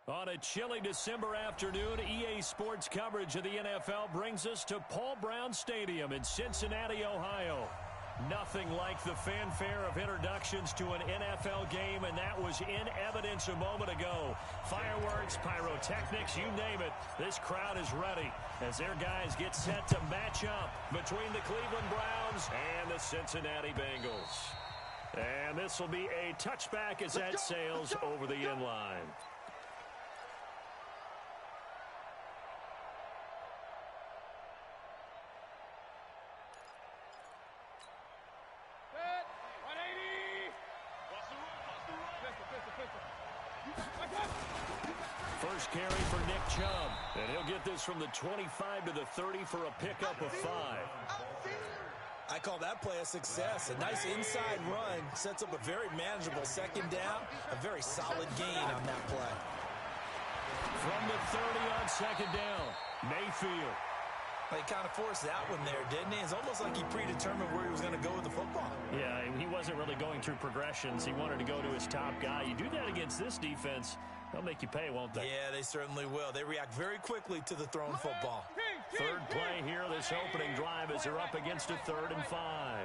On a chilly December afternoon, EA Sports coverage of the NFL brings us to Paul Brown Stadium in Cincinnati, Ohio. Nothing like the fanfare of introductions to an NFL game, and that was in evidence a moment ago. Fireworks, pyrotechnics, you name it. This crowd is ready as their guys get set to match up between the Cleveland Browns and the Cincinnati Bengals. And this will be a touchback as that sails over the end line. First carry for Nick Chubb, and he'll get this from the 25 to the 30 for a pickup of 5. I call that play a success. A nice inside run sets up a very manageable second down, a very solid gain on that play. From the 30 on second down, Mayfield. He kind of forced that one there, didn't he? It's almost like he predetermined where he was going to go with the football. Yeah, he wasn't really going through progressions. He wanted to go to his top guy. You do that against this defense, they'll make you pay, won't they? Yeah, they certainly will. They react very quickly to the thrown football. Third play here, this opening drive, as they're up against a 3rd and 5.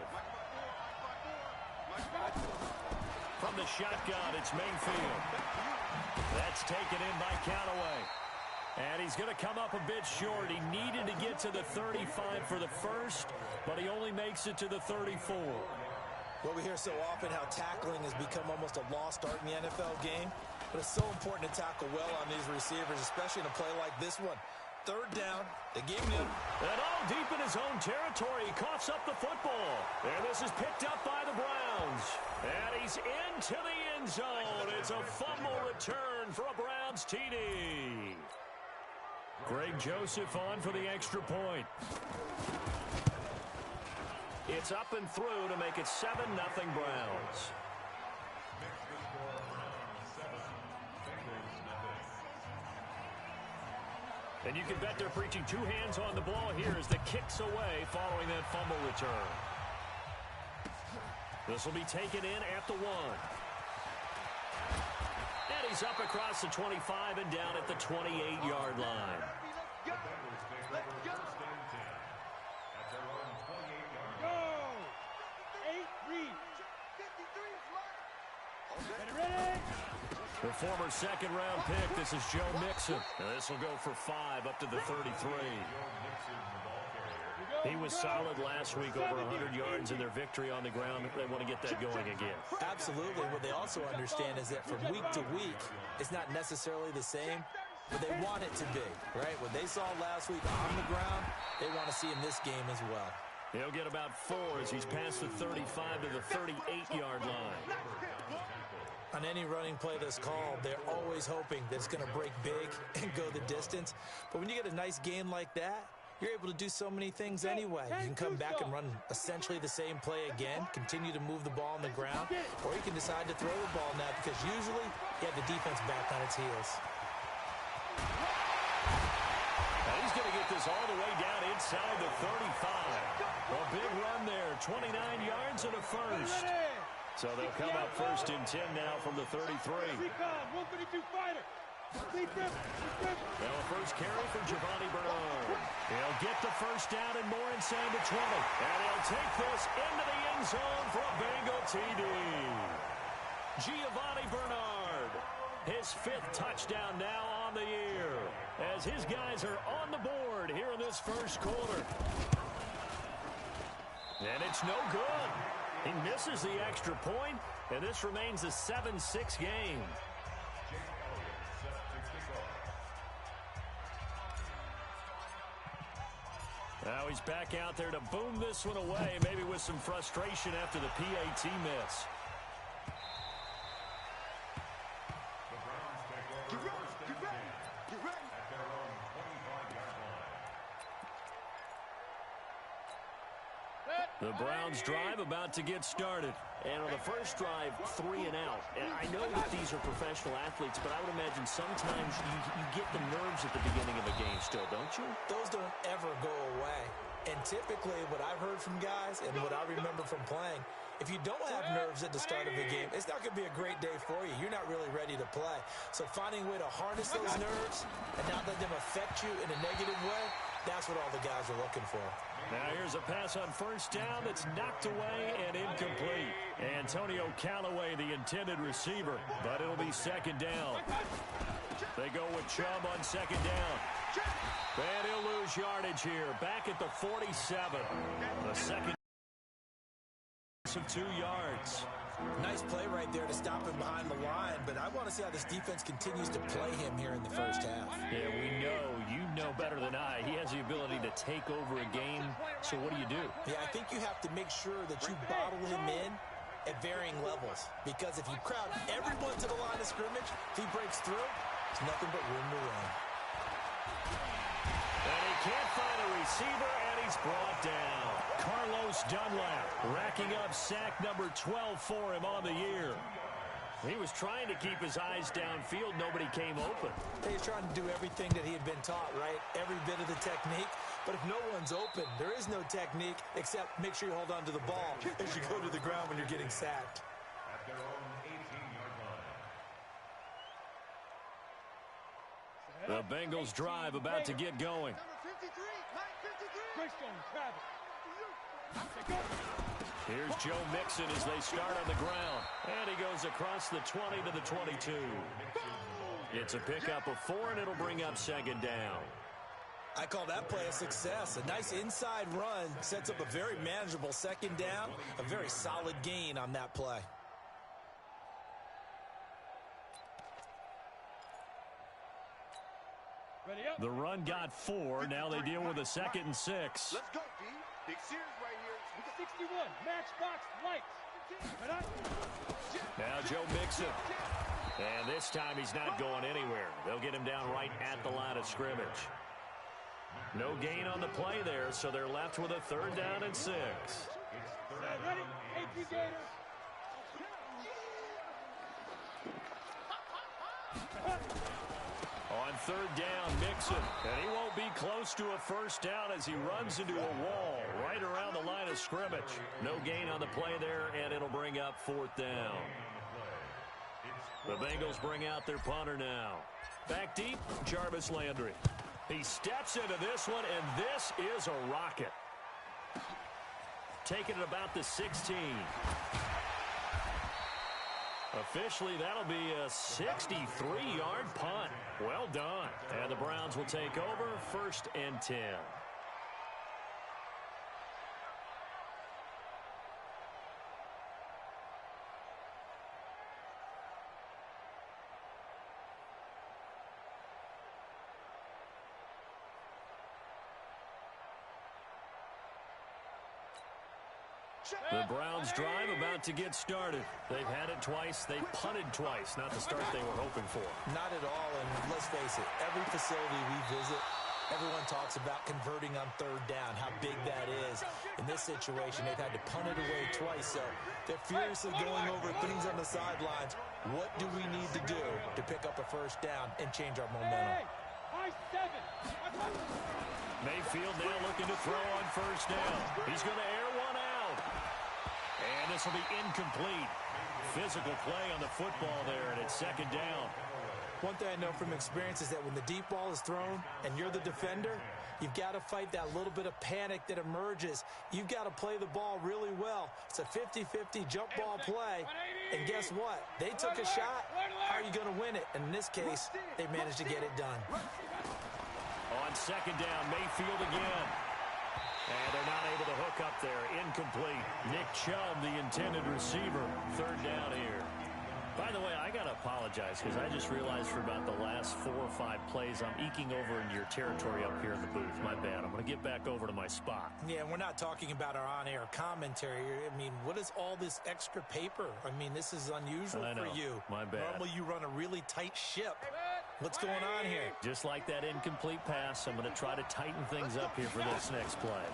From the shotgun, it's Mayfield. That's taken in by Callaway. And he's going to come up a bit short. He needed to get to the 35 for the first, but he only makes it to the 34. Well, we hear so often how tackling has become almost a lost art in the NFL game, but it's so important to tackle well on these receivers, especially in a play like this one. Third down, they gave him. And all deep in his own territory, he coughs up the football. And this is picked up by the Browns. And he's into the end zone. It's a fumble return for a Browns TD. Greg Joseph on for the extra point. It's up and through to make it 7-0 Browns. And you can bet they're preaching 2 hands on the ball here as the kick's away following that fumble return. This will be taken in at the 1. And he's up across the 25 and down at the 28-yard line. The former second-round pick, this is Joe Mixon. Now this will go for 5 up to the 33. He was solid last week, over 100 yards in their victory on the ground. They want to get that going again. Absolutely. What they also understand is that from week to week, it's not necessarily the same, but they want it to be, right? What they saw last week on the ground, they want to see in this game as well. He'll get about 4 as he's past the 35 to the 38-yard line. On any running play that's called, they're always hoping that it's going to break big and go the distance. But when you get a nice game like that, you're able to do so many things anyway. You can come back and run essentially the same play again, continue to move the ball on the ground, or you can decide to throw the ball now because usually you have the defense back on its heels. Now he's going to get this all the way down inside the 35. A big run there, 29 yards and a first. So they'll come up 1st and 10 now from the 33. Now a first carry for Giovanni Bernard. He'll get the first down and more inside the 20. And he'll take this into the end zone for a Bengal TD. Giovanni Bernard, his 5th touchdown now on the year, as his guys are on the board here in this first quarter. And it's no good. He misses the extra point, and this remains a 7-6 game. Now he's back out there to boom this one away, maybe with some frustration after the PAT miss. The Browns drive about to get started. And on the first drive, 3 and out. And I know that these are professional athletes, but I would imagine sometimes you get the nerves at the beginning of a game still, don't you? Those don't ever go away. And typically what I've heard from guys and what I remember from playing, if you don't have nerves at the start of a game, it's not going to be a great day for you. You're not really ready to play. So finding a way to harness those nerves and not let them affect you in a negative way, that's what all the guys are looking for. Now here's a pass on first down that's knocked away and incomplete. Antonio Callaway, the intended receiver, but it'll be second down. They go with Chubb on second down. And he'll lose yardage here. Back at the 47. The second of 2 yards. Nice play right there to stop him behind the line, but I want to see how this defense continues to play him here in the first half. Yeah, you know better than I. He has the ability to take over a game, so what do? Yeah, I think you have to make sure that you bottle him in at varying levels, because if you crowd everyone to the line of scrimmage, if he breaks through, it's nothing but room to run. And he can't find a receiver, and he's brought down. Carlos Dunlap racking up sack number 12 for him on the year. He was trying to keep his eyes downfield. Nobody came open. He's trying to do everything that he had been taught, right? Every bit of the technique. But if no one's open, there is no technique except make sure you hold on to the ball as you go to the ground when you're getting sacked. The Bengals drive about to get going. Here's Joe Mixon as they start on the ground. And he goes across the 20 to the 22. It's a pickup of 4, and it'll bring up second down. I call that play a success. A nice inside run sets up a very manageable second down. A very solid gain on that play. The run got 4. Now they deal with a 2nd and 6. Let's go, D. Big Sears right here. 61, matchbox lights. Now Joe Mixon. And this time he's not going anywhere. They'll get him down right at the line of scrimmage. No gain on the play there, so they're left with a 3rd down and 6. Ready? On 3rd down, Mixon. And he won't be close to a 1st down as he runs into a wall right around the line of scrimmage. No gain on the play there, and it'll bring up 4th down. The Bengals bring out their punter now. Back deep, Jarvis Landry. He steps into this one, and this is a rocket. Taking it about the 16. Officially, that'll be a 63-yard punt. Well done. And the Browns will take over 1st and 10. The Browns drive about to get started. They've had it twice. They punted twice. Not the start they were hoping for. Not at all, and let's face it, every facility we visit, everyone talks about converting on 3rd down, how big that is. In this situation, they've had to punt it away twice, so they're furiously going over things on the sidelines. What do we need to do to pick up a 1st down and change our momentum? Mayfield now looking to throw on 1st down. He's going to air one out. And this will be incomplete. Physical play on the football there, and it's 2nd down. One thing I know from experience is that when the deep ball is thrown and you're the defender, you've got to fight that little bit of panic that emerges. You've got to play the ball really well. It's a 50-50 jump ball play. And guess what? They took a shot. How are you going to win it? And in this case, they managed to get it done. On 2nd down, Mayfield again. And they're not able to hook up there. Incomplete. Nick Chubb, the intended receiver. 3rd down here. By the way, I got to apologize because I just realized for about the last 4 or 5 plays, I'm eking over into your territory up here in the booth. My bad. I'm going to get back over to my spot. Yeah, we're not talking about our on-air commentary. I mean, what is all this extra paper? I mean, this is unusual for you. My bad. Normally you run a really tight ship. What's going on here? Just like that incomplete pass, I'm going to try to tighten things up here for this next play.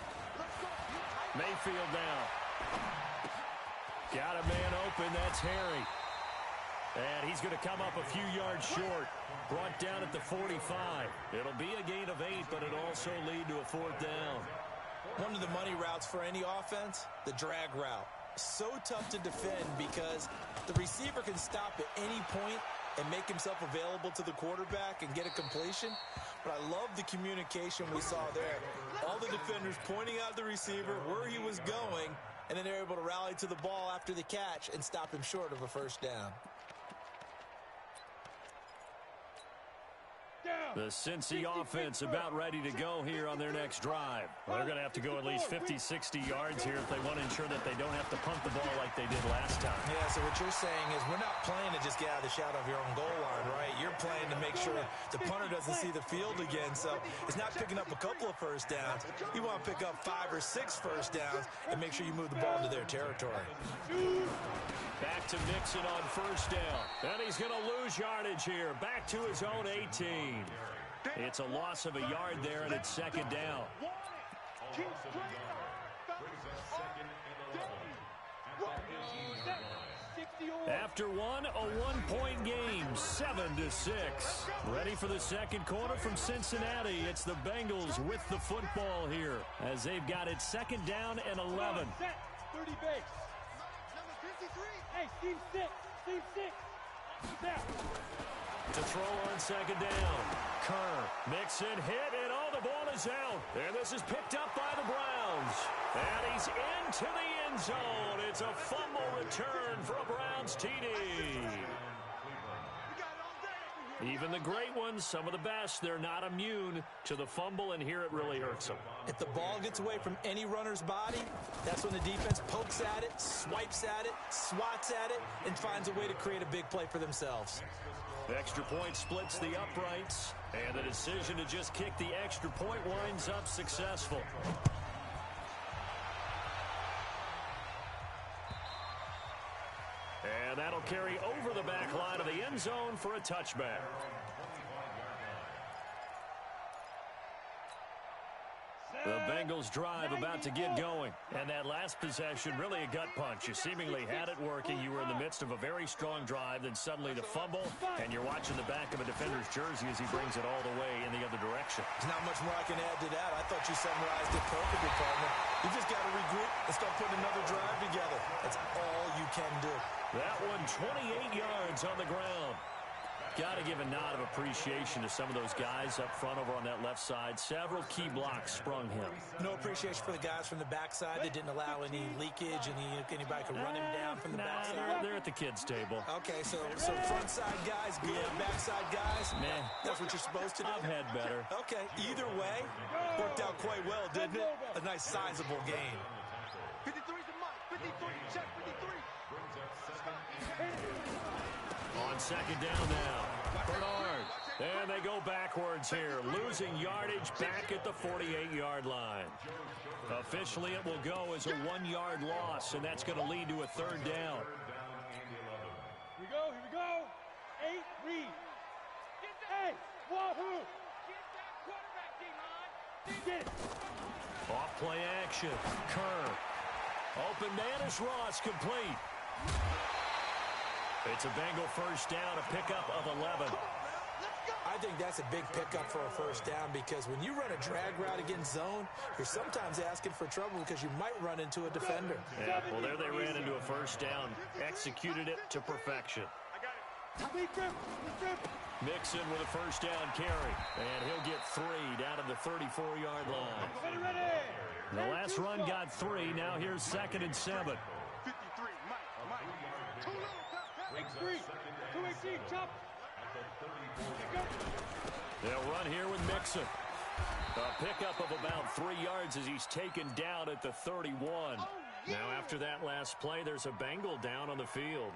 Mayfield now. Got a man open. That's Harry. And he's going to come up a few yards short. Brought down at the 45. It'll be a gain of 8, but it'll also lead to a 4th down. One of the money routes for any offense, the drag route. So tough to defend because the receiver can stop at any point and make himself available to the quarterback and get a completion. But I love the communication we saw there. All the defenders pointing out the receiver where he was going, and then they're able to rally to the ball after the catch and stop him short of a 1st down. The Cincy offense about ready to go here on their next drive. Well, they're going to have to go at least 50, 60 yards here if they want to ensure that they don't have to punt the ball like they did last time. Yeah, so what you're saying is we're not playing to just get out of the shadow of your own goal line, right? You're playing to make sure the punter doesn't see the field again. So it's not picking up a couple of 1st downs. You want to pick up 5 or 6 1st downs and make sure you move the ball into their territory. Back to Mixon on 1st down. And he's going to lose yardage here. Back to his own 18. It's a loss of a yard there, and it's 2nd down. After one, a 1-point game, 7-6. Ready for the 2nd quarter from Cincinnati. It's the Bengals with the football here as they've got it 2nd down and 11. 30 base. Hey, Steve 6. Steve 6. Down. To throw on 2nd down. Kerr, Mixon, hit, and the ball is out. And this is picked up by the Browns. And he's into the end zone. It's a fumble return for a Browns TD. Even the great ones, some of the best, they're not immune to the fumble, and here it really hurts them. If the ball gets away from any runner's body, that's when the defense pokes at it, swipes at it, swats at it, and finds a way to create a big play for themselves. Extra point splits the uprights, and the decision to just kick the extra point winds up successful. And that'll carry over the back line of the end zone for a touchback. The Bengals drive about to get going. And that last possession, really a gut punch. You seemingly had it working. You were in the midst of a very strong drive. Then suddenly the fumble, and you're watching the back of a defender's jersey as he brings it all the way in the other direction. There's not much more I can add to that. I thought you summarized it perfectly, partner. You just got to regroup and start putting another drive together. That's all you can do. That one 28 yards on the ground. Got to give a nod of appreciation to some of those guys up front over on that left side. Several key blocks sprung him. No appreciation for the guys from the backside that didn't allow any leakage, and anybody could run him down from the backside. They're at the kids' table. Okay, so front side guys good, backside guys, man, that's what you're supposed to do. I've had better. Okay, either way, worked out quite well, didn't it? A nice sizable gain. 53's the mark. 53, check 53. On 2nd down now, Bernard. And they go backwards here, losing yardage back at the 48-yard line. Officially, it will go as a 1-yard loss, and that's going to lead to a 3rd down. Here we go. 8, read. Hey, wahoo. Get it. Off play action. Kerr. Open man is Ross, complete. It's a Bengal 1st down, a pickup of 11. I think that's a big pickup for a 1st down because when you run a drag route against zone, you're sometimes asking for trouble because you might run into a defender. Yeah, well, there they ran into a 1st down, executed it to perfection. Mixon with a 1st down carry, and he'll get 3 down to the 34-yard line. The last run got 3. Now here's 2nd and 7. 53, Mike. Too little. 218, chop. They'll run here with Mixon. A pickup of about 3 yards as he's taken down at the 31. Now after that last play, there's a Bengal down on the field.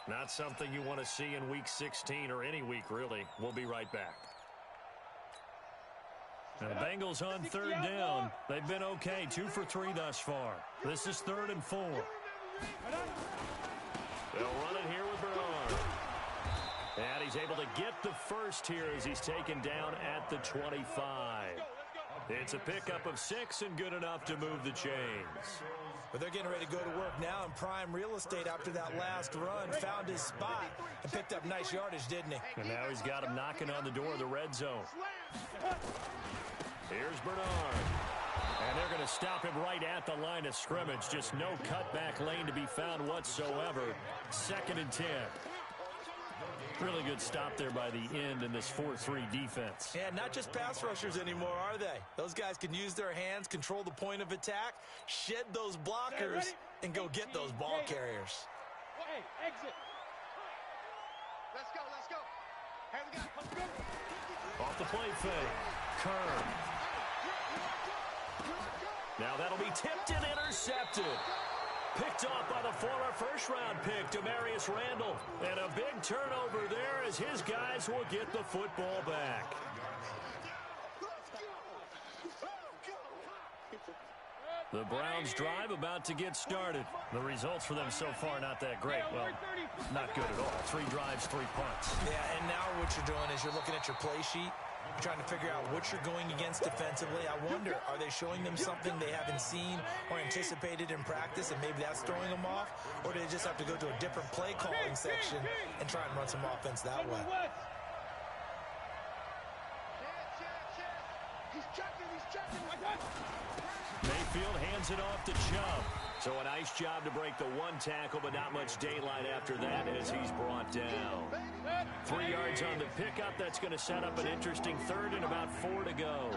Not something you want to see in Week 16 or any week, really. We'll be right back. Now the Bengals on 3rd down. They've been okay, 2 for 3 thus far. This is 3rd and 4. They'll run it here with Bernard. And he's able to get the first here as he's taken down at the 25. It's a pickup of 6 and good enough to move the chains. But they're getting ready to go to work now in prime real estate after that last run. Found his spot and picked up nice yardage, didn't he? And now he's got him knocking on the door of the red zone. Here's Bernard. And they're going to stop him right at the line of scrimmage. Just no cutback lane to be found whatsoever. 2nd and 10. Really good stop there by the end in this 4-3 defense. Yeah, not just pass rushers anymore, are they? Those guys can use their hands, control the point of attack, shed those blockers, and go get those ball carriers. Hey, exit. Let's go, let's go. Hey, we got it. Go. Off the play fake. Kern. Now that'll be tipped and intercepted. Picked off by the former first-round pick, Demarius Randall. And a big turnover there as his guys will get the football back. The Browns drive about to get started. The results for them so far not that great. Well, not good at all. 3 drives, 3 punts. Yeah, and now what you're doing is you're looking at your play sheet, trying to figure out what you're going against defensively. I wonder, are they showing them something they haven't seen or anticipated in practice, and maybe that's throwing them off? Or do they just have to go to a different play calling section and try and run some offense that way? He's checking, he's checking. Mayfield hands it off to Chubb. So a nice job to break the 1 tackle, but not much daylight after that as he's brought down. 3 yards on the pickup. That's going to set up an interesting 3rd and about 4 to go.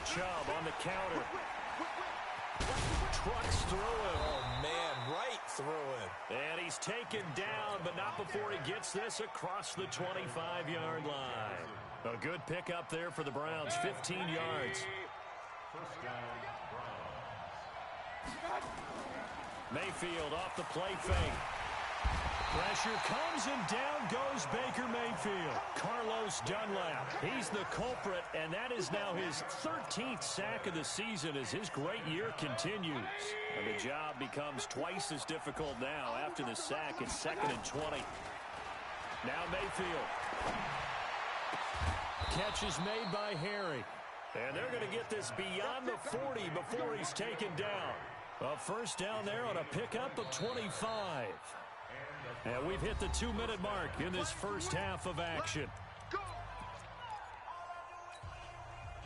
Chubb on the counter. Trucks through him. Oh, man, right through him. And he's taken down, but not before he gets this across the 25-yard line. A good pickup there for the Browns, 15 yards. Mayfield off the play fake. Pressure comes and down goes Baker Mayfield. Carlos Dunlap, he's the culprit, and that is now his 13th sack of the season as his great year continues. And the job becomes twice as difficult now after the sack. It's 2nd and 20. Now Mayfield. Catch is made by Harry. And they're going to get this beyond the 40 before he's taken down. A first down there on a pickup of 25. And we've hit the 2-minute mark in this first half of action.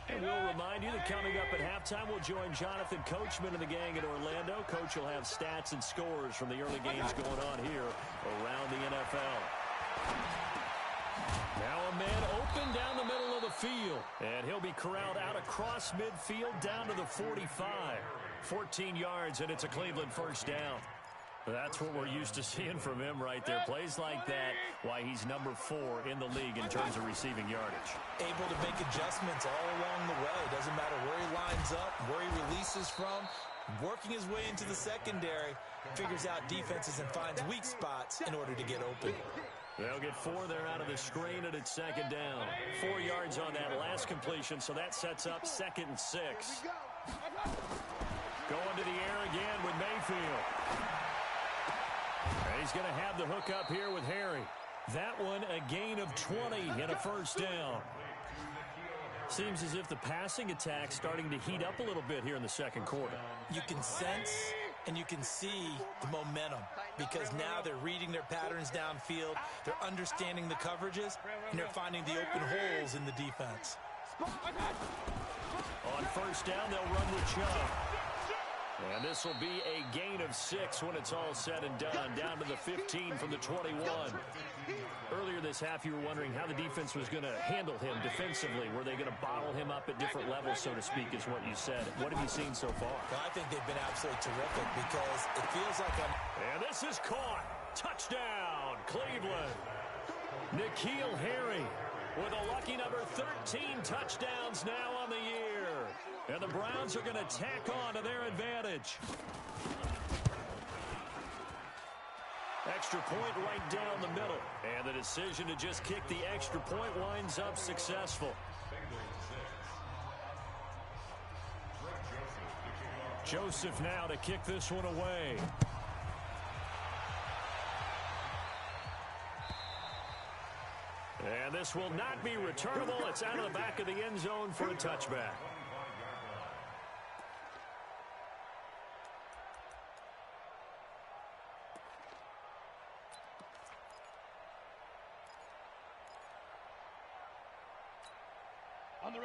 And we'll remind you that coming up at halftime, we'll join Jonathan Coachman and the gang in Orlando. Coach will have stats and scores from the early games going on here around the NFL. Now a man open down the middle of the field. And he'll be corralled out across midfield down to the 45. 14 yards, and it's a Cleveland first down. That's what we're used to seeing from him right there. Plays like that, why he's number 4 in the league in terms of receiving yardage. Able to make adjustments all along the way. Doesn't matter where he lines up, where he releases from. Working his way into the secondary, figures out defenses and finds weak spots in order to get open. They'll get 4 there out of the screen, and it's 2nd down. 4 yards on that last completion, so that sets up 2nd and 6. Going to the air again with Mayfield. And he's going to have the hook up here with Harry. That one a gain of 20 and a first down. Seems as if the passing attack's starting to heat up a little bit here in the second quarter. You can sense and you can see the momentum because now they're reading their patterns downfield, they're understanding the coverages, and they're finding the open holes in the defense. On first down, they'll run with Chubb. And this will be a gain of 6 when it's all said and done, down to the 15 from the 21. Earlier this half, you were wondering how the defense was going to handle him defensively. Were they going to bottle him up at different levels, so to speak, is what you said. What have you seen so far? Well, I think they've been absolutely terrific because it feels like And this is caught. Touchdown, Cleveland. N'Keal Harry with a lucky number 13 touchdowns now on the year. And the Browns are going to tack on to their advantage. Extra point right down the middle. And the decision to just kick the extra point winds up successful. Joseph now to kick this one away. And this will not be returnable. It's out of the back of the end zone for a touchback.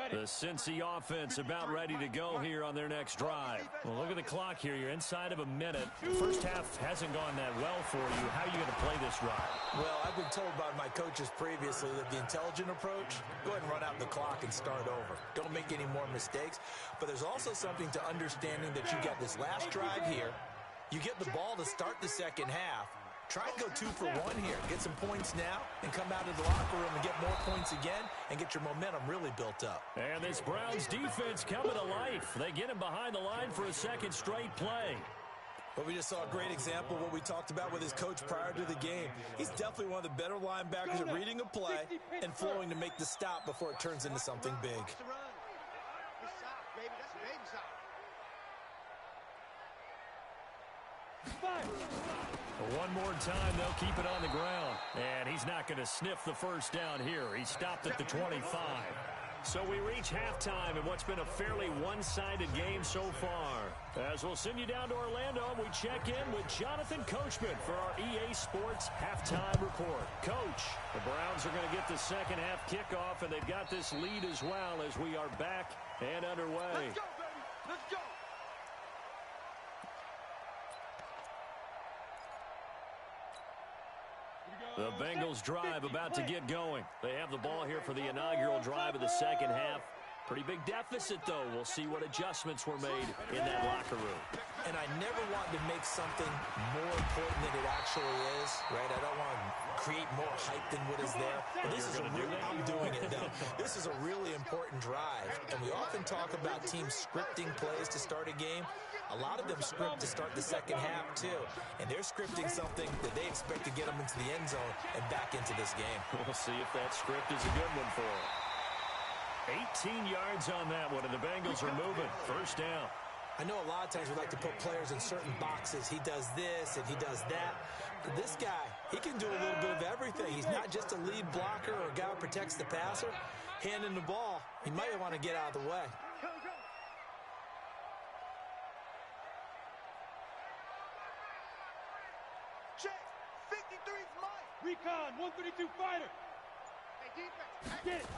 The Cincy offense about ready to go here on their next drive. Well, look at the clock here. You're inside of a minute. The first half hasn't gone that well for you. How are you going to play this drive? Well, I've been told by my coaches previously that the intelligent approach, go ahead and run out the clock and start over. Don't make any more mistakes. But there's also something to understanding that you got this last drive here. You get the ball to start the second half. Try and go 2 for 1 here. Get some points now and come out of the locker room and get more points again and get your momentum really built up. And this Browns defense coming to life. They get him behind the line for a second straight play. But we just saw a great example of what we talked about with his coach prior to the game. He's definitely one of the better linebackers at reading a play and flowing to make the stop before it turns into something big. One more time, they'll keep it on the ground. And he's not going to sniff the first down here. He stopped at the 25. So we reach halftime in what's been a fairly one-sided game so far. As we'll send you down to Orlando, we check in with Jonathan Coachman for our EA Sports Halftime Report. Coach, the Browns are going to get the second half kickoff, and they've got this lead as well as we are back and underway. Let's go, baby. Let's go. The Bengals drive about to get going. They have the ball here for the inaugural drive of the second half. Pretty big deficit, though. We'll see what adjustments were made in that locker room. And I never want to make something more important than it actually is, right? I don't want to create more hype than what is there. But this is I'm doing it, though. This is a really important drive. And we often talk about teams scripting plays to start a game. A lot of them script to start the second half, too. And they're scripting something that they expect to get them into the end zone and back into this game. We'll see if that script is a good one for them. 18 yards on that one, and the Bengals are moving. First down. I know a lot of times we like to put players in certain boxes. He does this and he does that. But this guy, he can do a little bit of everything. He's not just a lead blocker or a guy who protects the passer. Handing the ball, he might want to get out of the way. Check. 53's mine. Recon, 132 fighter. Hey, defense. Get it.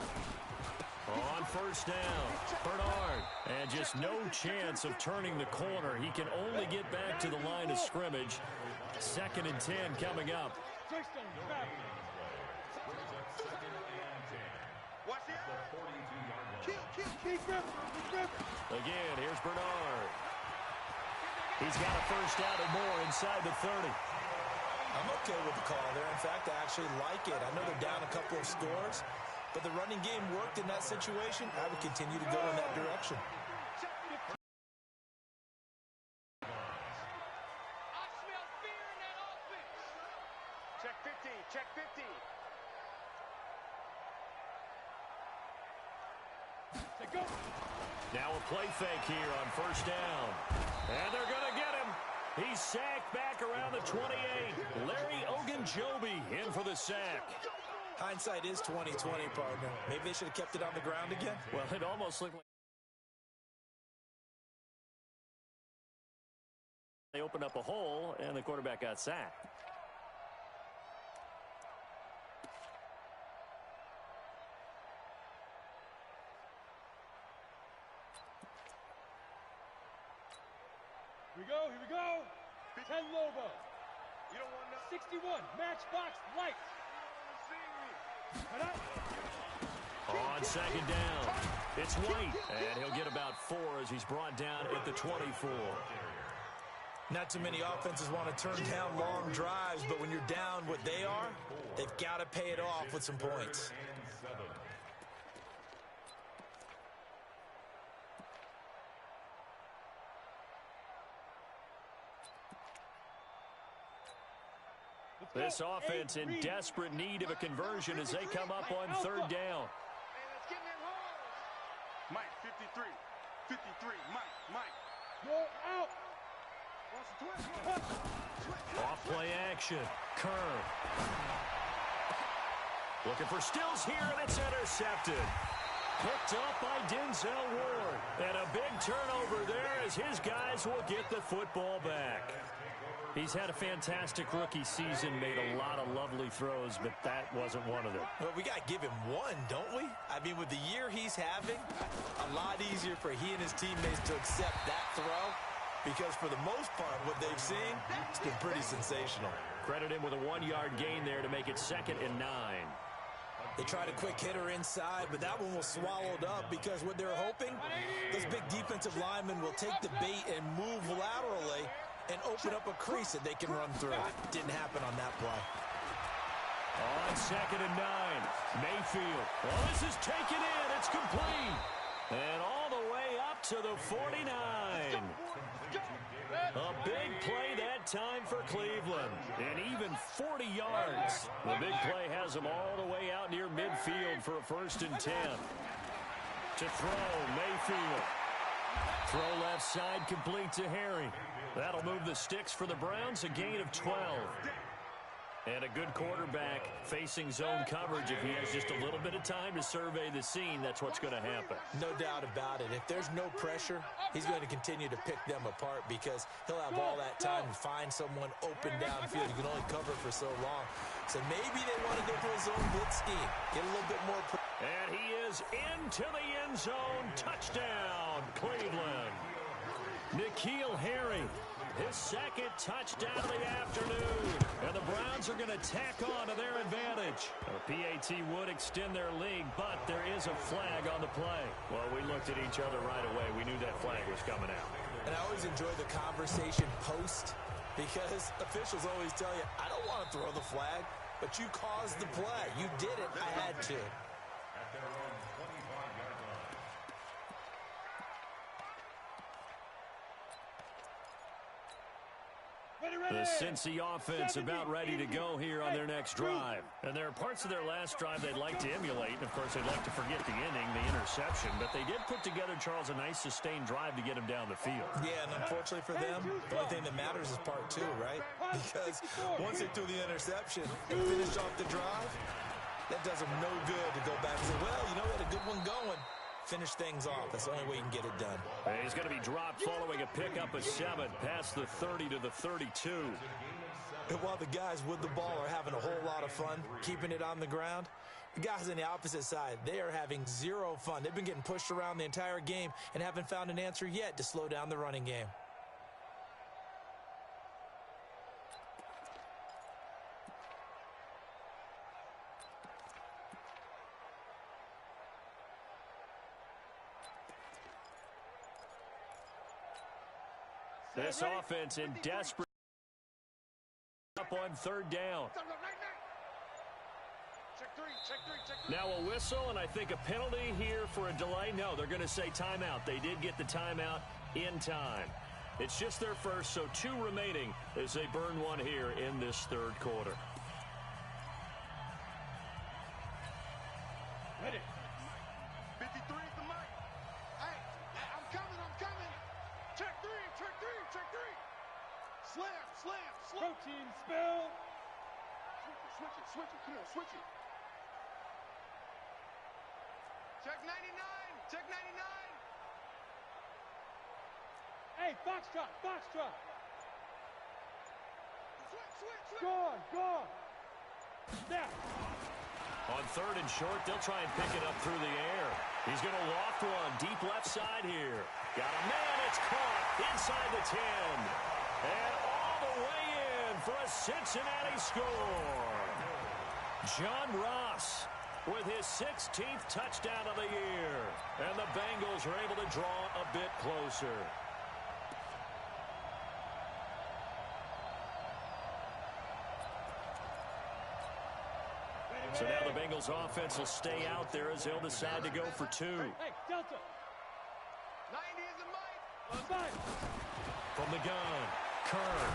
On first down, Bernard. And just no chance of turning the corner. He can only get back to the line of scrimmage. 2nd and 10 coming up. Watch it. Again, here's Bernard. He's got a first down and more inside the 30. I'm okay with the call there. In fact, I actually like it. I know they're down a couple of scores, but the running game worked in that situation. I would continue to go in that direction. I smell fear in that offense. Check 15. Check 15. Go. Now a play fake here on first down. And they're going to get him. He's sacked back around the 28. Larry Ogunjobi in for the sack. Hindsight is 20/20, partner. Maybe they should have kept it on the ground again. Well, it almost looked like they opened up a hole, and the quarterback got sacked. Here we go, here we go. 10 Lobo. You don't want nothing. 61, matchbox lights. Cut out. On second down, it's White, and he'll get about 4 as he's brought down at the 24. Not too many offenses want to turn down long drives, but when you're down what they are, they've got to pay it off with some points. This offense in desperate need of a conversion as they come up on third down. Hey, let's get in that hole. Mike, 53. 53. Mike. Go out. Off play action. Curve. Looking for Stills here, and it's intercepted. Picked up by Denzel Ward. And a big turnover there as his guys will get the football back. He's had a fantastic rookie season, made a lot of lovely throws, but that wasn't one of them. Well, we got to give him one, don't we? I mean, with the year he's having, a lot easier for he and his teammates to accept that throw because for the most part, what they've seen, it's been pretty sensational. Credit him with a 1-yard gain there to make it 2nd and 9. They tried a quick hitter inside, but that one was swallowed up because what they're hoping, those big defensive linemen will take the bait and move laterally and open up a crease that they can run through. Didn't happen on that play. On 2nd and 9, Mayfield. Well, this is taken in. It's complete. And all the way up to the 49. A big play that time for Cleveland. And even 40 yards. The big play has them all the way out near midfield for a 1st and 10. To throw, Mayfield. Throw left side, complete to Harry. That'll move the sticks for the Browns, a gain of 12. And a good quarterback facing zone coverage. If he has just a little bit of time to survey the scene, that's what's going to happen. No doubt about it. If there's no pressure, he's going to continue to pick them apart because he'll have all that time to find someone open downfield. You can only cover for so long. So maybe they want to go to a zone blitz scheme. Get a little bit more. And he is into the end zone. Touchdown, Cleveland. N'Keal Harry, his 2nd touchdown of the afternoon. And the Browns are going to tack on to their advantage. A PAT would extend their lead, but there is a flag on the play. Well, we looked at each other right away. We knew that flag was coming out. And I always enjoy the conversation post because officials always tell you, I don't want to throw the flag, but you caused the play. You did it. I had to. The Cincy offense about ready to go here on their next drive. And there are parts of their last drive they'd like to emulate. And, of course, they'd like to forget the inning, the interception. But they did put together, Charles, a nice sustained drive to get him down the field. Yeah, and unfortunately for them, the only thing that matters is part 2, right? Because once they threw the interception and finished off the drive, that does them no good to go back and say, well, you know, we had a good one going. Finish things off. That's the only way you can get it done. And he's going to be dropped following a pickup of 7 past the 30 to the 32. And while the guys with the ball are having a whole lot of fun keeping it on the ground, the guys on the opposite side, they are having zero fun. They've been getting pushed around the entire game and haven't found an answer yet to slow down the running game. This offense in desperate up on 3rd down. Now a whistle and I think a penalty here for a delay. No, they're going to say timeout. They did get the timeout in time. It's just their first, so 2 remaining as they burn one here in this 3rd quarter. Ready. 53 is the mic. Hey, I'm coming. Check 3. Slam. Protein spill. Switch it. Come on, switch it. Check 99. Hey, foxtrot. Switch. Gone. Snap. On 3rd and short, they'll try and pick it up through the air. He's going to loft one deep left side here. Got a man. It's caught inside the 10. And all the way in for a Cincinnati score. John Ross with his 16th touchdown of the year. And the Bengals are able to draw a bit closer. So now the Bengals offense will stay out there as they'll decide to go for 2. Hey, Delta. 90 is the mic. From the gun, Kern.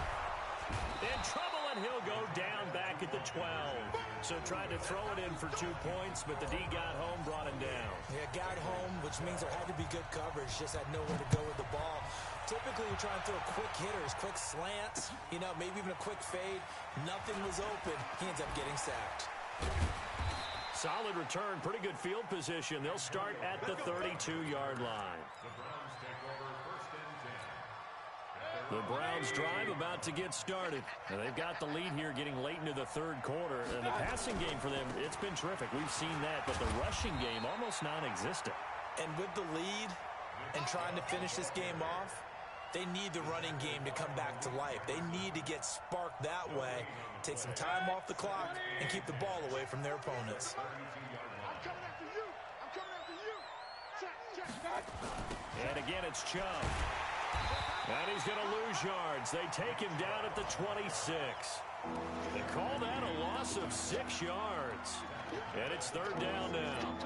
In trouble, and he'll go down back at the 12. So tried to throw it in for 2 points, but the D got home, brought him down. Yeah, got home, which means there had to be good coverage. Just had nowhere to go with the ball. Typically, you're trying to throw quick hitters, quick slants, you know, maybe even a quick fade. Nothing was open. He ends up getting sacked. solid return, pretty good field position. They'll start at the 32-yard line. The Browns drive about to get started. And they've got the lead here getting late into the third quarter. And the passing game for them, it's been terrific. We've seen that, but the rushing game almost non-existent. And with the lead and trying to finish this game off, they need the running game to come back to life. They need to get sparked that way, take some time off the clock, and keep the ball away from their opponents. I'm coming after you. I'm coming after you. Check. And again, it's Chubb. And he's going to lose yards. They take him down at the 26. They call that a loss of 6 yards. And it's third down now.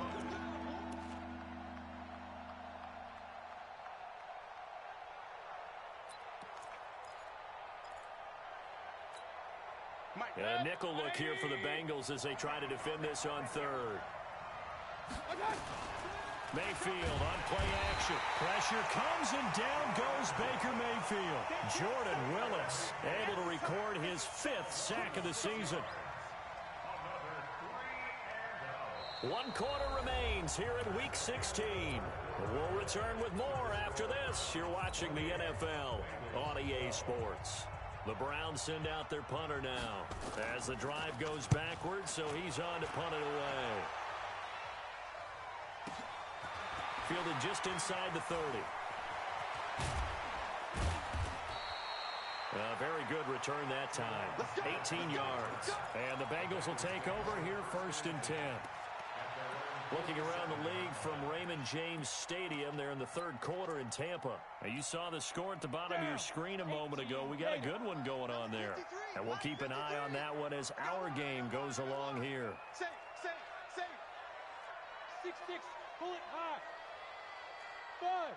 And a nickel look here for the Bengals as they try to defend this on third. Mayfield on play action. Pressure comes and down goes Baker Mayfield. Jordan Willis able to record his 5th sack of the season. 1 quarter remains here in Week 16. We'll return with more after this. You're watching the NFL on EA Sports. The Browns send out their punter now as the drive goes backwards, so he's on to punt it away. Fielded just inside the 30. A very good return that time. 18 yards. And the Bengals will take over here 1st and 10. Looking around the league from Raymond James Stadium, they're in the third quarter in Tampa. Now, you saw the score at the bottom of your screen a moment ago. We got a good one going on there. And we'll keep an eye on that one as our game goes along here. Safe. 6-6, pull it high. 5.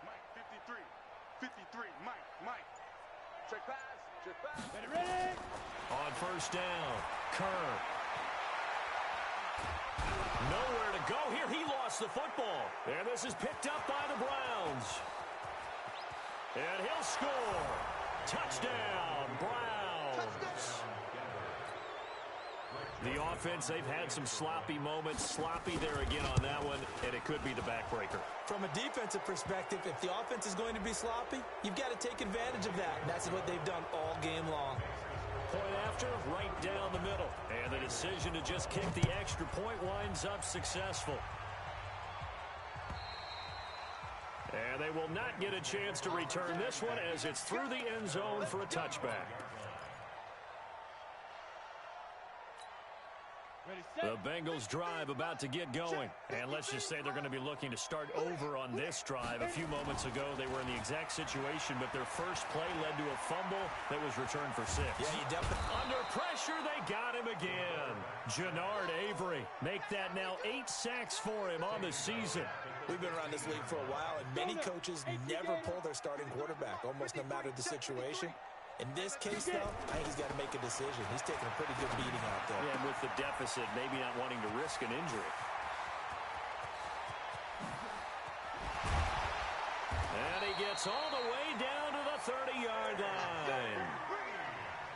Mike, 53, Mike. Check pass. Ready. On first down, Kerr. Nowhere to go here. He lost the football. And this is picked up by the Browns. And he'll score. Touchdown, Browns. The offense, they've had some sloppy moments. Sloppy there again on that one, and it could be the backbreaker. From a defensive perspective, if the offense is going to be sloppy, you've got to take advantage of that. And that's what they've done all game long. Point after, right down the middle. And the decision to just kick the extra point winds up successful. And they will not get a chance to return this one as it's through the end zone for a touchback. The Bengals drive about to get going. And let's just say they're going to be looking to start over on this drive. A few moments ago, they were in the exact situation, but their first play led to a fumble that was returned for 6. Yeah, you definitely... Under pressure, they got him again. Jannard Avery make that now 8 sacks for him on the season. We've been around this league for a while, and many coaches never pull their starting quarterback, almost no matter the situation. In this case, though, I think he's got to make a decision. He's taking a pretty good beating out there. Yeah, and with the deficit, maybe not wanting to risk an injury. And he gets all the way down to the 30-yard line.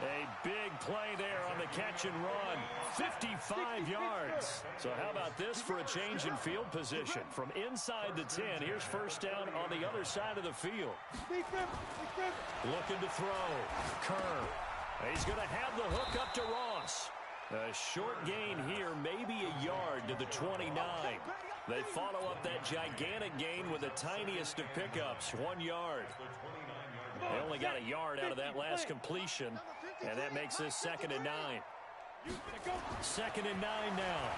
A big play there on the catch and run. 55 yards. So how about this for a change in field position? From inside the 10, here's first down on the other side of the field. Looking to throw. Kerr. He's going to have the hook up to Ross. A short gain here, maybe a yard to the 29. They follow up that gigantic gain with the tiniest of pickups, 1 yard. They only got a yard out of that last completion, and that makes this 2nd and 9. 2nd and 9 now.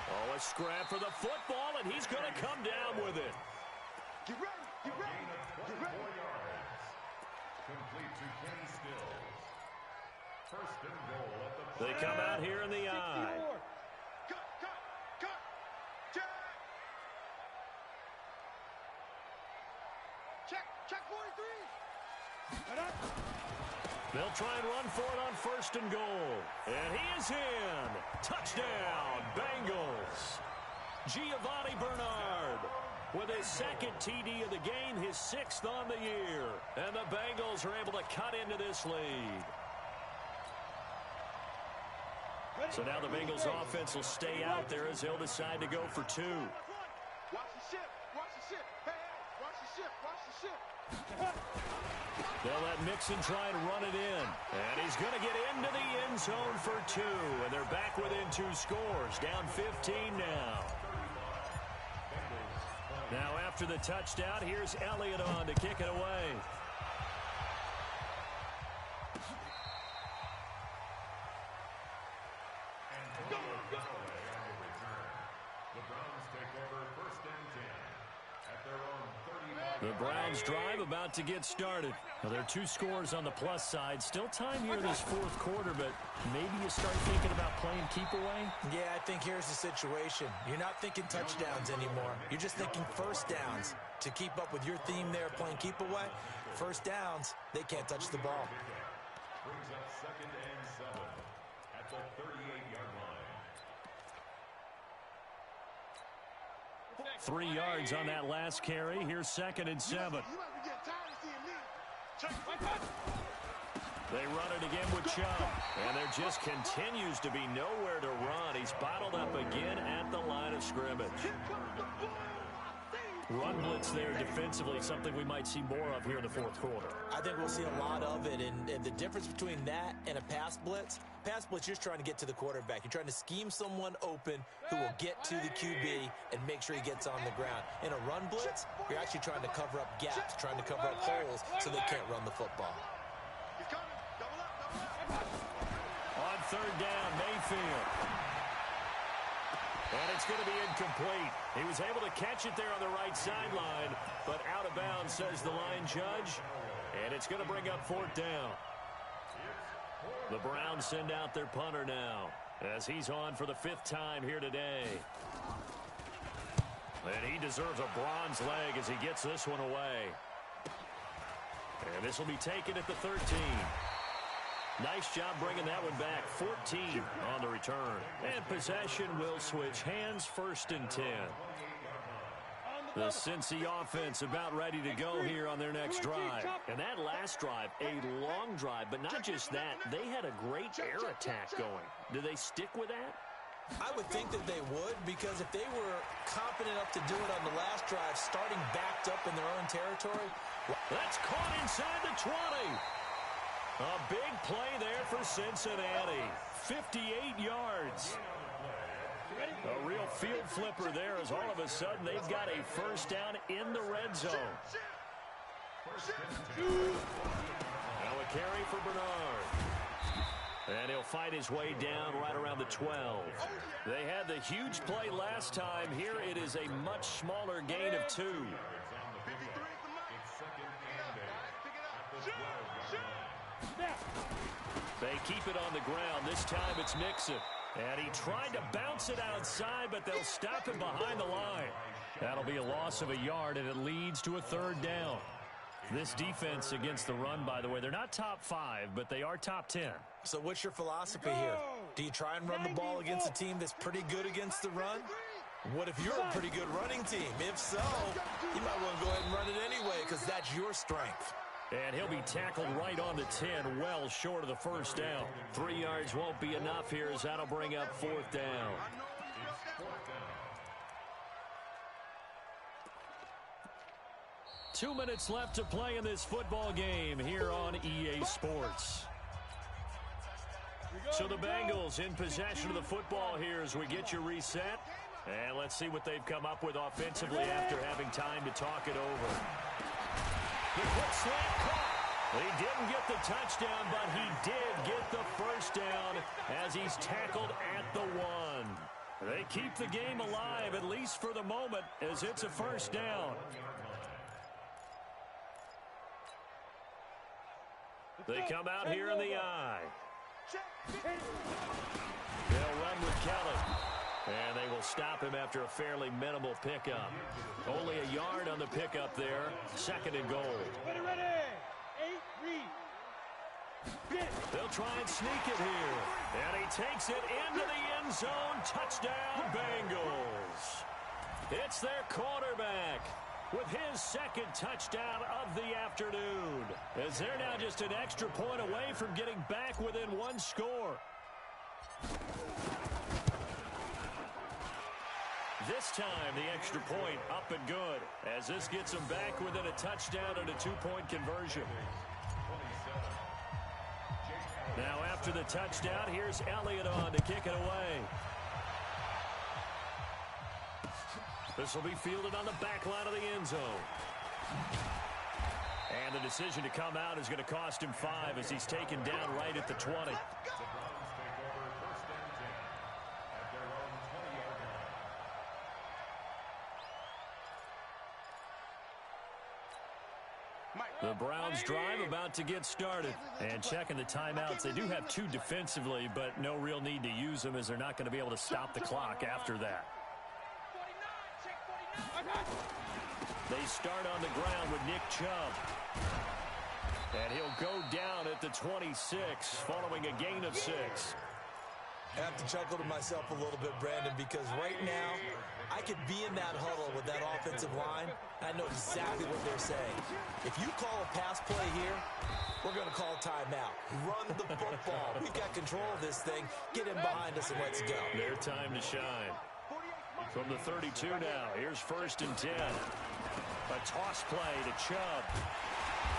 Oh, a scrap for the football, and he's going to come down with it. Get ready. Complete to Kenny Stills. First and goal at the... They come out here in the eye. Cut. Check 43. They'll try and run for it on 1st and goal. And he is in. Touchdown, Bengals. Giovanni Bernard. with his second TD of the game, his 6th on the year. And the Bengals are able to cut into this lead. So now the Bengals offense will stay out there as they'll decide to go for 2. Watch the ship. Watch the ship. Hey, watch the ship. Watch the ship. They'll let Mixon try and run it in. And he's going to get into the end zone for 2. And they're back within 2 scores. Down 15 now. Now after the touchdown, here's Elliott on to kick it away. The Browns drive about to get started. Now, there are 2 scores on the plus side. Still time here in this 4th quarter, but maybe you start thinking about playing keep away? Yeah, I think here's the situation. You're not thinking touchdowns anymore. You're just thinking first downs. To keep up with your theme there, playing keep away, first downs, they can't touch the ball. Brings up 2nd and 7 at the 38-yard line. 3 yards on that last carry. Here's 2nd and 7. You might be getting tired of seeing me. They run it again with Chubb. And there just continues to be nowhere to run. He's bottled up again at the line of scrimmage. Run blitz there defensively, something we might see more of here in the 4th quarter. I think we'll see a lot of it, and the difference between that and a pass blitz, you're just trying to get to the quarterback. You're trying to scheme someone open who will get to the QB and make sure he gets on the ground. In a run blitz, you're actually trying to cover up gaps, trying to cover up holes so they can't run the football. He's coming. Double up. On 3rd down, Mayfield. And it's going to be incomplete. He was able to catch it there on the right sideline, but out of bounds, says the line judge. And it's going to bring up 4th down. The Browns send out their punter now as he's on for the 5th time here today. And he deserves a bronze leg as he gets this one away. And this will be taken at the 13. Nice job bringing that one back. 14 on the return. And possession will switch hands, 1st and 10. The Cincy offense about ready to go here on their next drive. And that last drive, a long drive, but not just that. They had a great air attack going. Do they stick with that? I would think that they would, because if they were confident enough to do it on the last drive, starting backed up in their own territory. That's caught inside the 20. A big play there for Cincinnati. 58 yards. A real field flipper there as all of a sudden they've got a 1st down in the red zone. Now a carry for Bernard. And he'll fight his way down right around the 12. They had the huge play last time. Here it is a much smaller gain of 2. They keep it on the ground. This time it's Mixon. And he tried to bounce it outside, but they'll stop him behind the line. That'll be a loss of a yard, and it leads to a 3rd down. This defense against the run, by the way, they're not top 5, but they are top 10. So what's your philosophy here? Do you try and run the ball against a team that's pretty good against the run? What if you're a pretty good running team? If so, you might want to go ahead and run it anyway, because that's your strength. And he'll be tackled right on the 10, well short of the 1st down. 3 yards won't be enough here as that'll bring up 4th down. 2 minutes left to play in this football game here on EA Sports. So the Bengals in possession of the football here as we get you reset. And let's see what they've come up with offensively after having time to talk it over. The quick slant caught. He didn't get the touchdown, but he did get the 1st down as he's tackled at the 1. They keep the game alive, at least for the moment, as it's a 1st down. They come out here in the eye. They'll run with Kelly. And they will stop him after a fairly minimal pickup. Only a yard on the pickup there. 2nd and goal. Ready. 8-3. They'll try and sneak it here. And he takes it into the end zone. Touchdown, Bengals. It's their quarterback with his second touchdown of the afternoon, as they're now just an extra point away from getting back within one score. This time, the extra point up and good, as this gets them back within a touchdown and a two-point conversion. Now, after the touchdown, here's Elliott on to kick it away. This will be fielded on the back line of the end zone. And the decision to come out is going to cost him 5 as he's taken down right at the 20. The Browns drive about to get started. And checking the timeouts, they do have 2 defensively, but no real need to use them as they're not going to be able to stop the clock after that. They start on the ground with Nick Chubb. And he'll go down at the 26 following a gain of 6. I have to chuckle to myself a little bit, Brandon, because right now I could be in that huddle with that offensive line. I know exactly what they're saying. If you call a pass play here, we're going to call timeout. Run the football. We've got control of this thing. Get in behind us and let's go. Their time to shine. From the 32 now, here's 1st and 10. A toss play to Chubb.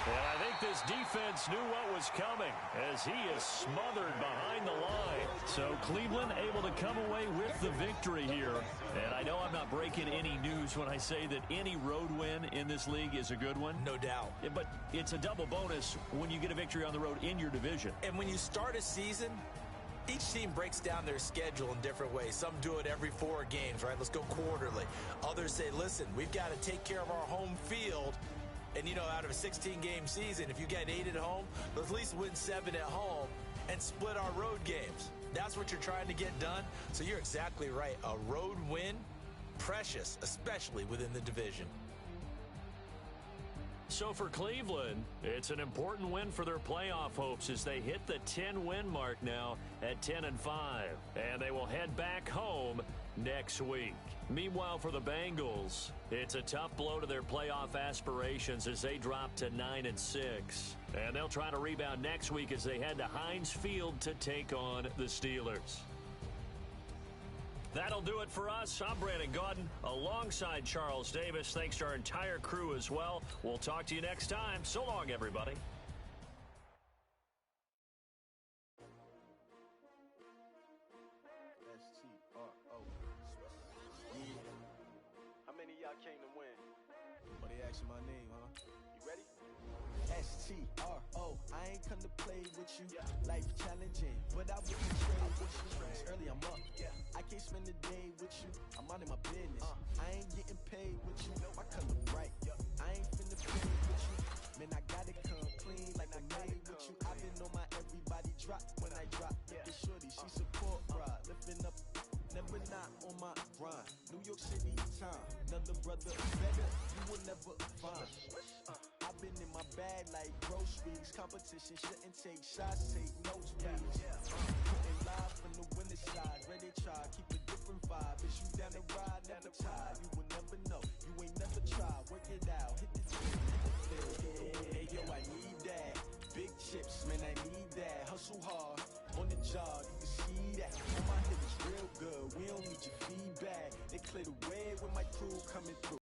And I think this defense knew what was coming as he is smothered behind the line. So Cleveland able to come away with the victory here. And I know I'm not breaking any news when I say that any road win in this league is a good one. No doubt. But it's a double bonus when you get a victory on the road in your division. And when you start a season, each team breaks down their schedule in different ways. Some do it every 4 games, right? Let's go quarterly. Others say, listen, we've got to take care of our home field. And, you know, out of a 16-game season, if you get 8 at home, let's at least win 7 at home and split our road games. That's what you're trying to get done. So you're exactly right. A road win, precious, especially within the division. So for Cleveland, it's an important win for their playoff hopes as they hit the 10-win mark now at 10-5. And they will head back home next week. Meanwhile, for the Bengals, it's a tough blow to their playoff aspirations as they drop to 9-6. And they'll try to rebound next week as they head to Heinz Field to take on the Steelers. That'll do it for us. I'm Brandon Gaudin alongside Charles Davis. Thanks to our entire crew as well. We'll talk to you next time. So long, everybody. How many of y'all came to win? Oh, they asking my name, huh? You ready? S-T-R-O, I ain't come to play with you. Life challenging, but I wouldn't trade with you. It's early, I'm up. I can't spend the day with you. I'm out in my business. I ain't getting paid with you. My color bright. I ain't finna play with you. Man, I gotta come clean like I made with you. I've been on my everybody drop when I drop. Look at shorty, she support ride. Lifting up, never not on my grind. New York City time, another brother better. You will never find. I've been in my bag like groceries. Competition shouldn't take shots, take notes, please. Putting live from the winning side. Ready to try, keep a different vibe. Is you down the ride, never tired. You will never know, you ain't never tried. Work it out, hit the field. Hey yo, I need that. Big chips, man, I need that. Hustle hard, on the job, you can see that. On my hip is real good, we don't need your feedback. They clear the way with my crew coming through.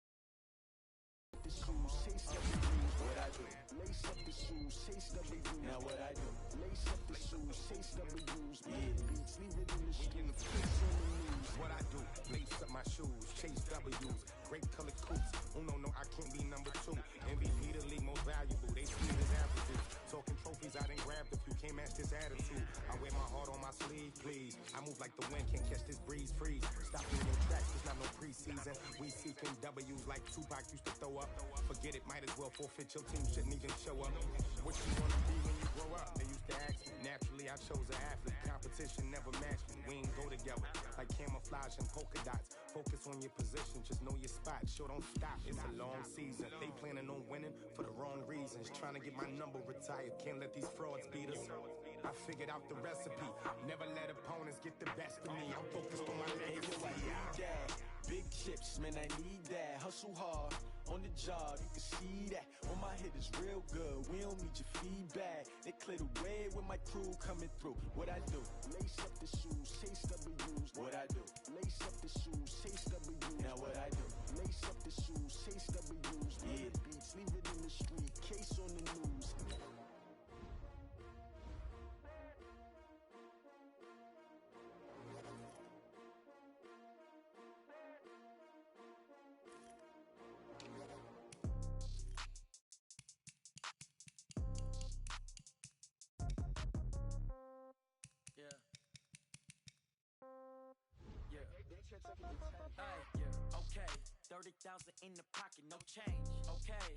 The shoes, chase up the rules, what I do. Lace up the shoes, chase up the rules. Now what I do. Lace up the shoes, chase up the rules. Yeah, beats, leave it in the streets. Face on the news. What I do, lace up my shoes, chase W's, great colored coops. Oh no, I can't be number 2. MVP the league most valuable, they sweet as apple juice. Talking trophies, I done grabbed a few, can't match this attitude. I wear my heart on my sleeve, please. I move like the wind, can't catch this breeze, freeze. Stop in your tracks, it's not no preseason. We seeking W's like Tupac used to throw up. Forget it, might as well forfeit, your team shouldn't even show up. What you wanna be when you grow up? They used to ask me. Naturally, I chose an athlete. Competition never matched me. We ain't go together like camouflage and polka dots. Focus on your position, just know your spot. Sure, don't stop. It's a long season. They planning on winning for the wrong reasons. Trying to get my number retired. Can't let these frauds beat us. I figured out the recipe. Never let opponents get the best of me. I'm focused on my legacy. I need that. Big chips, man, I need that. Hustle hard on the job, you can see that. On my hit is real good. We don't need your feedback. They clear the way with my crew coming through. What I do? Lace up the shoes, chase W's. What I do? Lace up the shoes, chase W's. Now what I do? Lace up the shoes, chase W's. Yeah. The beats, leave it in the street. Case on the news. Hey, yeah, okay. 30,000 in the pocket, no change. Okay,